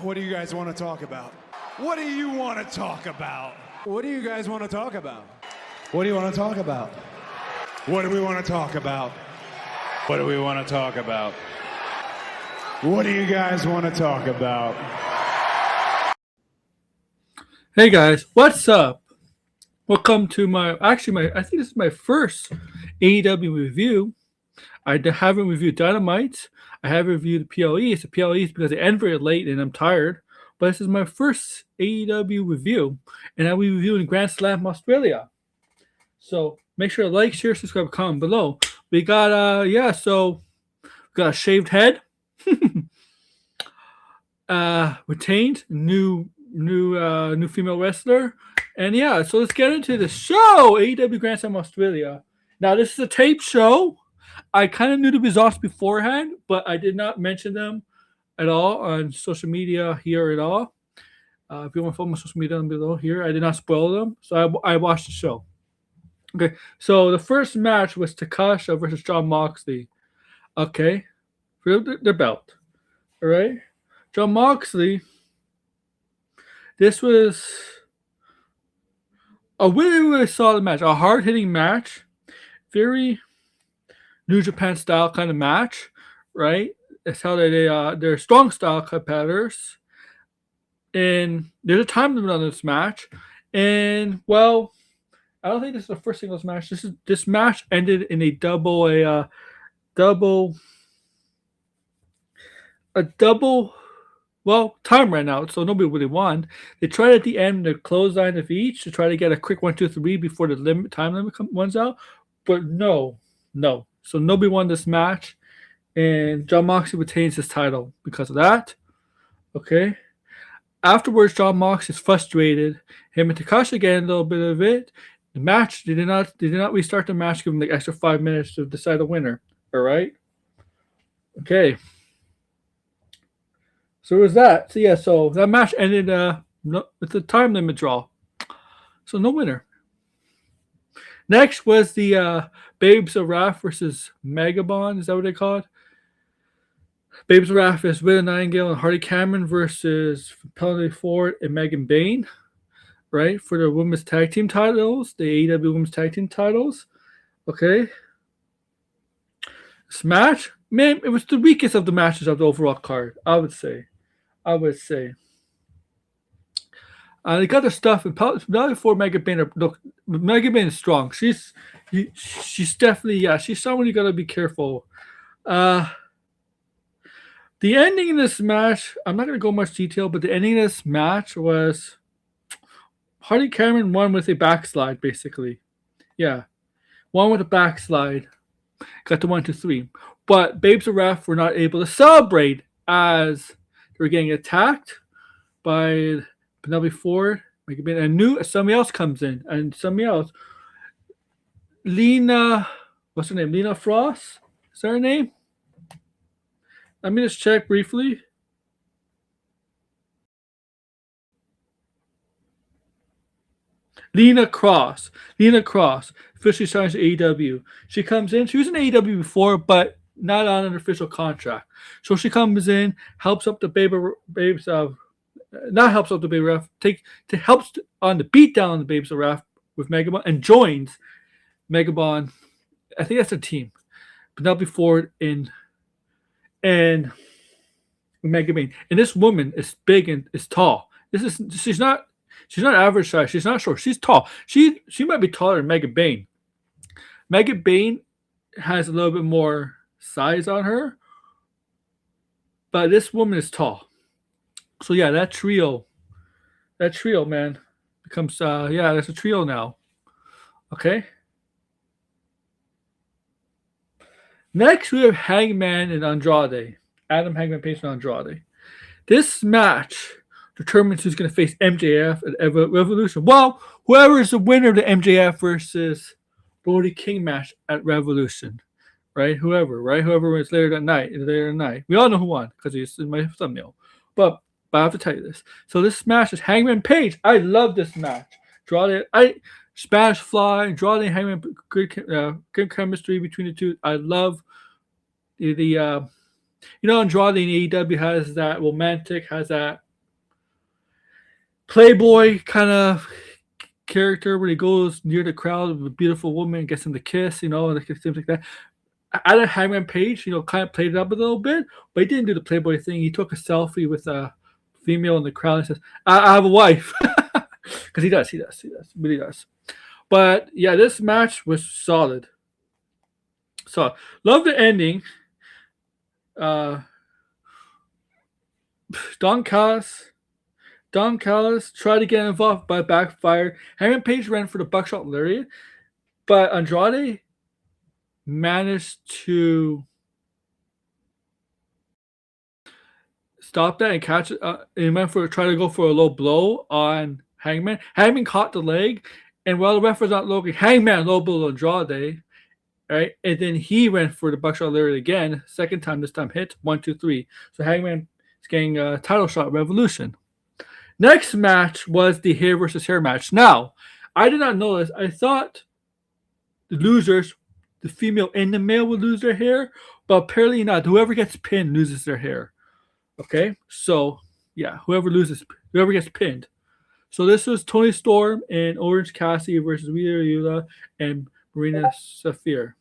What do you guys want to talk about? What do you want to talk about? What do you guys want to talk about? What do you want to talk about? What do we want to talk about? What do we want to talk about? What do you guys want to talk about? Hey guys, what's up? Welcome to I think this is my first AEW review. I haven't reviewed Dynamite. I haven't reviewed the PLE. The PLE is because it ended very late and I'm tired. But this is my first AEW review, and I'll be reviewing Grand Slam Australia. So make sure to like, share, subscribe, comment below. We got we got a shaved head, retained new female wrestler, and yeah. So let's get into the show. AEW Grand Slam Australia. Now this is a taped show. I kind of knew the results beforehand, but I did not mention them at all on social media here at all. If you want to follow my social media down below here, I did not spoil them. So I watched the show. Okay, so the first match was Takasha versus Jon Moxley. Okay, for the belt. All right, Jon Moxley. This was a really solid match, a hard-hitting match, very New Japan style kind of match, right? It's how they're strong style competitors, and there's a time limit on this match. And well, I don't think this is the first singles match. This match ended in a double time ran out, so nobody really won. They tried at the end to clothesline of each to try to get a quick 1, 2, 3 before the time limit runs out, but no. So nobody won this match, and Jon Moxley retains his title because of that. Okay. Afterwards, Jon Moxley is frustrated. Him and Takasha get a little bit of it. The match, they did not restart the match, give him like extra 5 minutes to decide the winner. All right. Okay. So it was that. So that match ended with a time limit draw. So no winner. Next was the Babes of Wrath versus Megabon. Is that what they called? Babes of Wrath is Willow Nightingale and Hardy Cameron versus Penelope Ford and Megan Bayne, right? For the women's tag team titles, the AEW women's tag team titles. Okay. This match, man, it was the weakest of the matches of the overall card, I would say. They got their stuff, and Penelope Ford, Megan Bayne. Look, Megan Bayne is strong. She's definitely, she's someone you gotta be careful. The ending in this match, I'm not gonna go much detail, but the ending of this match was Hardy Cameron won with a backslide, basically. Yeah, won with a backslide. Got the 1, 2, 3, but Babes of Wrath were not able to celebrate as they were getting attacked by Penelope Ford, and somebody else comes in, and somebody else. Lena, what's her name? Lena Frost? Is that her name? Let me just check briefly. Lena Cross, officially signs to AEW. She comes in. She was in AEW before, but not on an official contract. So she comes in, helps up the Babes of Wrath, helps on the beatdown on the Babes of Wrath with Megabon, and joins Megabon. I think that's a team. Penelope Ford and Megan Bayne. And this woman is big and is tall. She's not average size. She's not short. She's tall. She might be taller than Megan Bayne. Megan Bayne has a little bit more size on her, but this woman is tall. So yeah, that trio, man, becomes that's a trio now. Okay. Next, we have Hangman and Andrade. Adam Hangman Page and Andrade. This match determines who's going to face MJF at Revolution. Well, whoever is the winner of the MJF versus Brody King match at Revolution, right? Whoever wins later that night. We all know who won because it's in my thumbnail. But I have to tell you this. So this match is Hangman Page. I love this match. Spanish Fly, Andrade and Hangman, good chemistry between the two. I love the Andrade in AEW has that romantic, has that playboy kind of character where he goes near the crowd with a beautiful woman, gets him to kiss, like things like that. Adam Hangman Page, kind of played it up a little bit, but he didn't do the playboy thing. He took a selfie with a female in the crowd and says, I have a wife. Because he does, really does. But yeah, this match was solid. So, love the ending. Don Callis tried to get involved, but backfired. Hangman Page ran for the buckshot lariat, but Andrade managed to stop that and catch it. He went try to go for a low blow on Hangman. Hangman caught the leg, and while the ref was not looking, Hangman low blow Andrade. Right, and then he went for the buckshot lariat again. Second time, this time hit 1, 2, 3. So Hangman is getting a title shot at Revolution. Next match was the hair versus hair match. Now, I did not know this. I thought the losers, the female and the male, would lose their hair, but apparently not. Whoever gets pinned loses their hair. Okay, so yeah, whoever gets pinned. So this was Toni Storm and Orange Cassidy versus Yuta and Marina Shafir.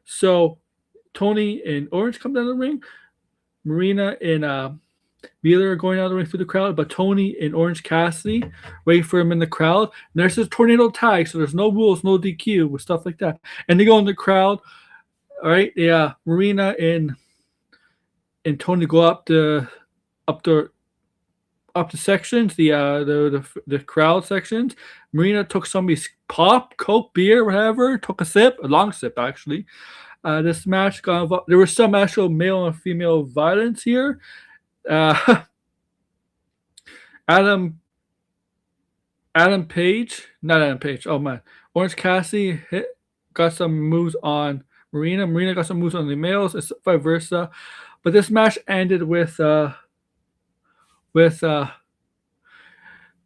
So Tony and Orange come down the ring. Marina and Wheeler are going out of the ring through the crowd, but Tony and Orange Cassidy wait for him in the crowd. And there's this tornado tag, so there's no rules, no DQ with stuff like that. And they go in the crowd. All right, yeah. Marina and Tony go up the sections, the crowd sections. Marina took somebody's pop, Coke, beer, whatever. Took a long sip actually. This match got involved. There was some actual male and female violence here. Adam Page. Oh man, Orange Cassidy got some moves on Marina. Marina got some moves on the males, and vice versa. But this match ended with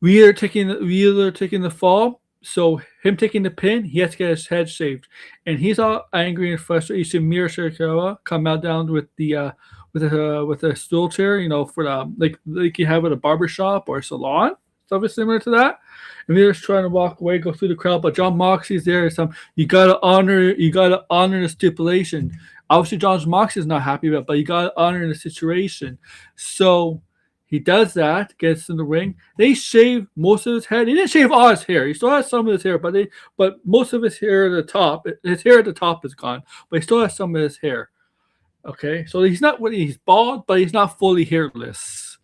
Wheeler taking the fall. So him taking the pin, he has to get his head shaved, and he's all angry and frustrated. You see Mira Shirakawa come out down with the with a stool chair, for the like you have at a barber shop or a salon, stuff is similar to that. And Mira's trying to walk away, go through the crowd, but John Moxley's there. You gotta honor the stipulation. Obviously, John Moxley is not happy about it, but you gotta honor the situation. So he does that, gets in the ring. They shave most of his head. He didn't shave all his hair. He still has some of his hair, but most of his hair at the top, his hair at the top is gone, but he still has some of his hair. Okay, so he's bald, but he's not fully hairless.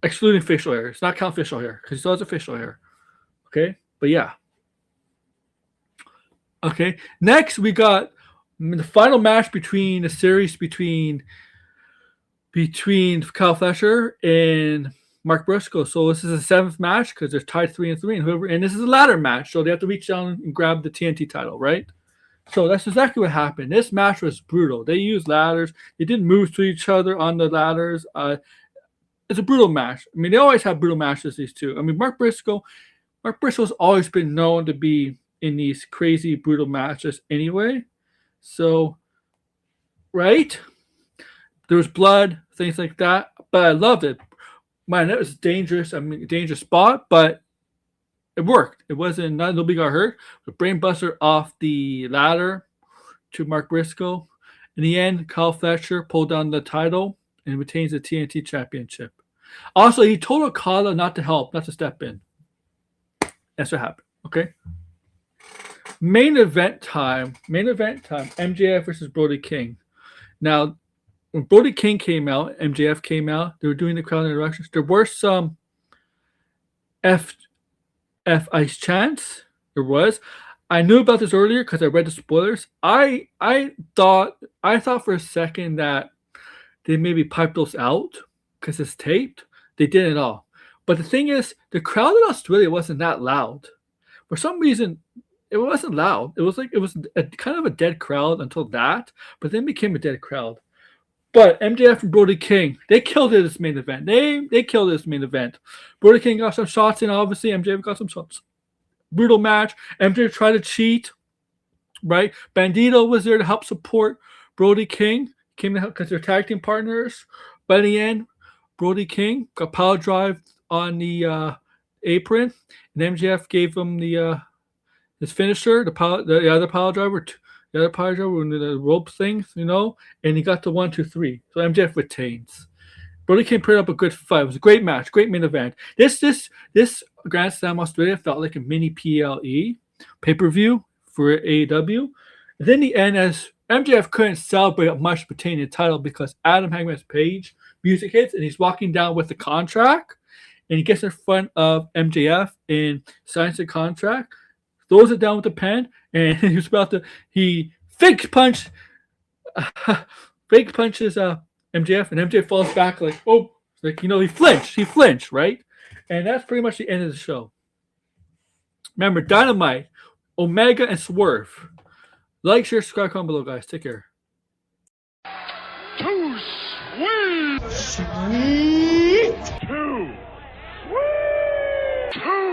Excluding facial hair. It's not count facial hair, because he still has a facial hair. Okay, but yeah. Okay, next we got the final match between the series between Kyle Fletcher and Mark Briscoe. So this is the 7th match because they're tied 3-3, and this is a ladder match, so they have to reach down and grab the TNT title, right? So that's exactly what happened. This match was brutal. They used ladders. They didn't move to each other on the ladders. It's a brutal match. I mean, they always have brutal matches, these two. I mean, Mark Briscoe's always been known to be in these crazy, brutal matches anyway. So, right? There was blood, things like that, but I loved it. Man, that was dangerous. I mean, dangerous spot, but it worked. It wasn't, nobody got hurt. The brainbuster off the ladder to Mark Briscoe. In the end, Kyle Fletcher pulled down the title and retains the TNT Championship. Also, he told Okada not to help, not to step in. That's what happened. Okay. Main event time. MJF versus Brody King. Now, when Brody King came out, MJF came out, they were doing the crowd introductions. There were some F ice chants. There was. I knew about this earlier because I read the spoilers. I thought for a second that they maybe piped those out because it's taped. They didn't at all. But the thing is, the crowd in Australia wasn't that loud. For some reason, it wasn't loud. It was a kind of a dead crowd until that, but then became a dead crowd. But MJF and Brody King, they killed it in this main event. They killed this main event. Brody King got some shots in, obviously. MJF got some shots. Brutal match. MJF tried to cheat, right? Bandito was there to help support Brody King. Came to help because they're tag team partners. But in the end, Brody King got power drive on the apron, and MJF gave him the his finisher, the other power driver, the rope things, and he got the 1, 2, 3. So MJF retains. Brody King put up a good fight. It was a great match, great main event. This Grand Slam Australia felt like a mini PLE pay-per-view for AEW. And then the end, as MJF couldn't celebrate much pertaining to the title because Adam Hangman's Page music hits and he's walking down with the contract, and he gets in front of MJF and signs the contract, throws it down with the pen, and he fake punches MJF, and MJF falls back like, oh, he flinched, right? And that's pretty much the end of the show. Remember, Dynamite, Omega, and Swerve. Like, share, subscribe, comment below, guys. Take care. Too sweet. Sweet. Too sweet. Too